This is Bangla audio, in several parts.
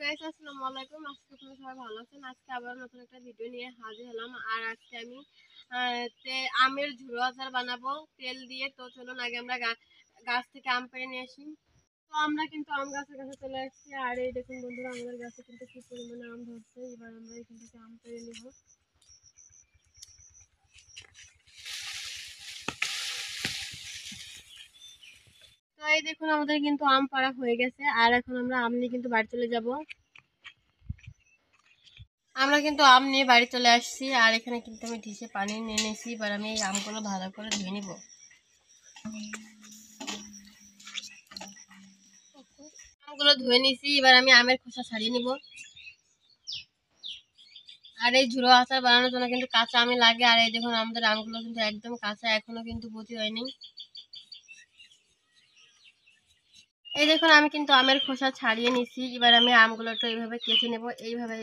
গাইস, আসসালামু আলাইকুম। আজকে আপনারা সবাই ভালো আছেন। আজকে আবার নতুন একটা ভিডিও নিয়ে হাজির হলাম। আর আজকে আমি আমের ঝুড়ো আচার বানাবো তেল দিয়ে। তো চলুন আগে আমরা গাছ থেকে আম পেড়ে নিয়ে আসি। তো আমরা কিন্তু আম গাছের কাছে চলে আসছি। আর এই দেখুন বন্ধুরা, আমাদের গাছে কিন্তু কি পরিমাণে আম ধরছে। এবার আমরা এখান থেকে আম পেড়ে নিব। তো এই দেখুন আমাদের কিন্তু আম পাড়া হয়ে গেছে। আর এখন আমরা আম নিয়ে কিন্তু বাড়ি চলে যাব। আমরা কিন্তু আম নিয়ে বাড়ি চলে আসছি। আর এখানে কিন্তু আমি ডিশে পানি নিয়ে নিয়েছি। এবার আমি এই আমগুলো ভালো করে ধুয়ে নিব। আমগুলো ধুয়ে নিয়েছি, এবার আমি আমের খোসা ছাড়িয়ে নিব। আর এই ঝুড়ো আচার বানানোর জন্য কিন্তু কাঁচা আমি লাগে। আর এই দেখুন আমাদের আমগুলো কিন্তু একদম কাঁচা, এখনো কিন্তু বতি হয়নি। এই দেখুন আমি কিন্তু আমের খোসা ছাড়িয়ে নিছি। এবার আমি আমগুলো একটু এইভাবে কেটে নেব, এইভাবে।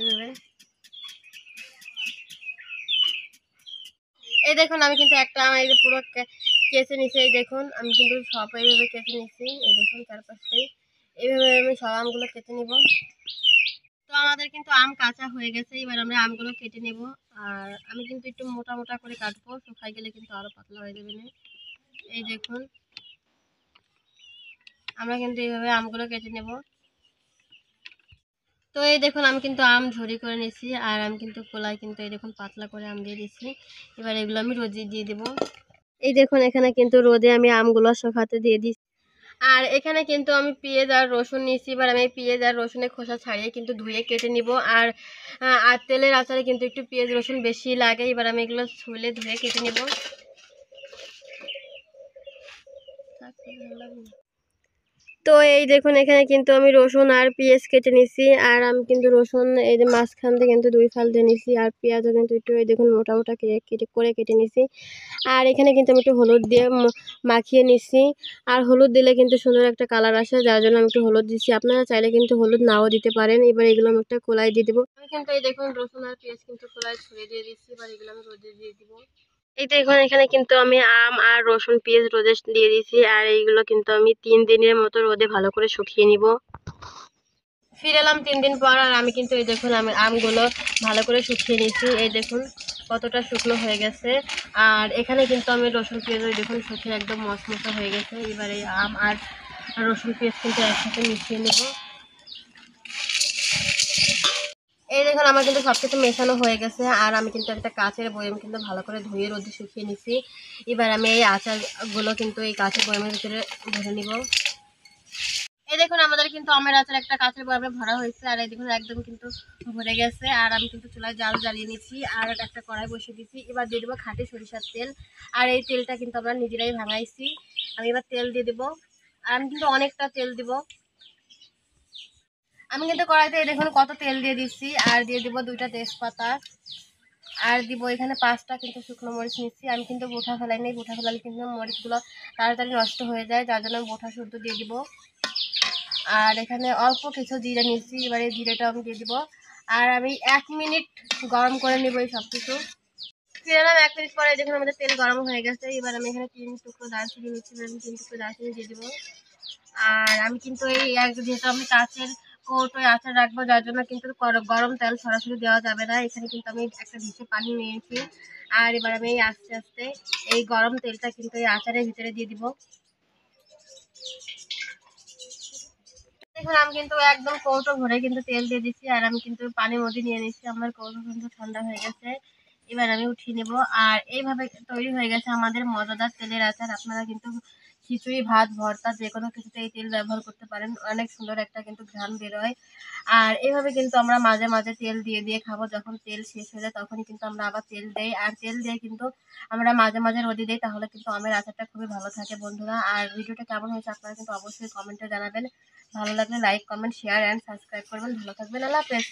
এই দেখুন আমি কিন্তু একটা আম এই যে পুরো কেচে নিছি। এই দেখুন আমি কিন্তু সব এইভাবে কেটে নিছি। এই দেখুন চারপাশটাই এইভাবে আমি সব আমগুলো কেটে নিব। তো আমাদের কিন্তু আম কাঁচা হয়ে গেছে। এবার আমরা আমগুলো কেটে নেব। আর আমি কিন্তু একটু মোটা মোটা করে কাটবো, শুকাই গেলে কিন্তু আরো পাতলা হয়ে যাবে না। এই দেখুন আমরা কিন্তু এইভাবে আমগুলো কেটে নেব। তো এই দেখুন আমি কিন্তু আম ঝুরি করে নিয়েছি। আর আমি কিন্তু কলাই কিন্তু এই দেখুন পাতলা করে আম দিয়ে দিচ্ছি। এবার এগুলো আমি রোদে দিয়ে দেবো। এই দেখুন এখানে কিন্তু রোদে আমি আমগুলো শুকাতে দিয়ে দিচ্ছি। আর এখানে কিন্তু আমি পেঁয়াজ আর রসুন নিয়েছি। এবার আমি পেঁয়াজ আর রসুনের খোসা ছাড়িয়ে কিন্তু ধুয়ে কেটে নিব। আর আর তেলের আচারে কিন্তু একটু পেঁয়াজ রসুন বেশি লাগে। এবার আমি এগুলো ছুলে ধুয়ে কেটে নিব। তো এই দেখুন এখানে কিন্তু আমি রসুন আর পেঁয়াজ কেটে নিছি। আর আমি কিন্তু রসুন এই যে মাঝখান থেকে কিন্তু 2 ফাল দিয়ে নিছি। আর পেঁয়াজও কিন্তু একটু এই দেখুন মোটা মোটা কেটে নিছি। আর এখানে কিন্তু আমি একটু হলুদ দিয়ে মাখিয়ে নিছি। আর হলুদ দিলে কিন্তু সুন্দর একটা কালার আসে, যার জন্য আমি একটু হলুদ দিচ্ছি। আপনারা চাইলে কিন্তু হলুদ নাও দিতে পারেন। এবার এগুলো আমি একটা কলাই দিয়ে দেবো। আমি কিন্তু এই দেখুন রসুন আর পেঁয়াজ কিন্তু কলাই ছড়িয়ে দিয়ে দিচ্ছি। এবার এগুলো আমি রোদে দিয়ে দিব। এই দেখুন এখানে কিন্তু আমি আম আর রসুন পেঁয়াজ রোদে দিয়ে দিয়েছি। আর এইগুলো কিন্তু আমি 3 দিনের মতো রোদে ভালো করে শুকিয়ে নিব। ফিরে এলাম 3 দিন পর। আর আমি কিন্তু এই দেখুন আমি আমগুলো ভালো করে শুকিয়ে নিয়েছি। এই দেখুন কতটা শুকনো হয়ে গেছে। আর এখানে কিন্তু আমি রসুন পেঁয়াজ ওই দেখুন শুকিয়ে একদম মশমশা হয়ে গেছে। এবার এই আম আর রসুন পেঁয়াজ কিন্তু একসাথে মিশিয়ে নেব। এই দেখুন আমার কিন্তু সবকিছু মেশানো হয়ে গেছে। আর আমি কিন্তু একটা কাঁচের বয়াম কিন্তু ভালো করে ধুয়ে রোদে শুকিয়ে নিছি। এবার আমি এই আচারগুলো কিন্তু এই কাঁচের বয়ামের ভিতরে ভরে নিব। এই দেখুন আমাদের কিন্তু আমের আচার একটা কাঁচের বয়ামে ভরা হয়েছে। আর এই দেখুন একদম কিন্তু ভরে গেছে। আর আমি কিন্তু চুলায় জাল জ্বালিয়ে নিচ্ছি। আর একটা কড়াই বসিয়ে দিচ্ছি। এবার দিয়ে দেবো খাঁটি সরিষার তেল। আর এই তেলটা কিন্তু আমরা নিজেরাই ভাঙাইছি। আমি এবার তেল দিয়ে দেবো। আর আমি কিন্তু অনেকটা তেল দিব। আমি কিন্তু কড়াইতে দেখুন কত তেল দিয়ে দিচ্ছি। আর দিয়ে দিব 2টা তেজপাতা। আর দিব এখানে 5টা কিন্তু শুকনো মরিচ নিচ্ছি। আমি কিন্তু বোটা ফেলাই নেই, বোটা ফেলালে কিন্তু মরিচগুলো তাড়াতাড়ি নষ্ট হয়ে যায়, যার জন্য আমি বোটা শুদ্ধ দিয়ে দিব। আর এখানে অল্প কিছু জিরে নিচ্ছি। এবারে জিরেটা আমি দিয়ে দিব। আর আমি 1 মিনিট গরম করে নেব এই সব কিছু। ফিরে এলাম 1 মিনিট পরে। দেখুন আমাদের তেল গরম হয়ে গেছে। এবার আমি এখানে 3 টুকরো দারচিনি নিচ্ছি। আমি 3 টুকরো দারচিনি দিয়ে দেবো। আর আমি কিন্তু এই যেহেতু আমি কাঁচের কৌটোয় আচার রাখবো, যার জন্য কিন্তু গরম তেল সরাসরি দেওয়া যাবে না। এখানে কিন্তু আমি একটা ডিশে পানি নিয়েছি। আর এবার আমি আস্তে আস্তে এই গরম তেলটা কিন্তু এই আচারের ভিতরে দিয়ে দিব। দেখুন আমি কিন্তু একদম কৌটো ভরে কিন্তু তেল দিয়ে দিচ্ছি। আর আমি কিন্তু পানির মধ্যে নিয়ে নিচ্ছি। আমার কৌটো কিন্তু ঠান্ডা হয়ে গেছে। এবার আমি উঠিয়ে নেব। আর এইভাবে তৈরি হয়ে গেছে আমাদের মজাদার তেলের আচার। আপনারা কিন্তু খিচুড়ি ভাত ভর্তা যে কোনো কিছুতে এই তেল ব্যবহার করতে পারেন। অনেক সুন্দর একটা কিন্তু ঘ্রাণ বেরোয়। আর এইভাবে কিন্তু আমরা মাঝে মাঝে তেল দিয়ে দিয়ে খাবো। যখন তেল শেষ হয়ে যায় তখন কিন্তু আমরা আবার তেল দেই। আর তেল দিয়ে কিন্তু আমরা মাঝে মাঝে রোদে দিই, তাহলে কিন্তু আমের আচারটা খুবই ভালো থাকে বন্ধুরা। আর ভিডিওটা কেমন হয়েছে আপনারা কিন্তু অবশ্যই কমেন্টে জানাবেন। ভালো লাগলে like comment share and subscribe করবেন। ভালো থাকবেন। আল্লাহ হাফেজ।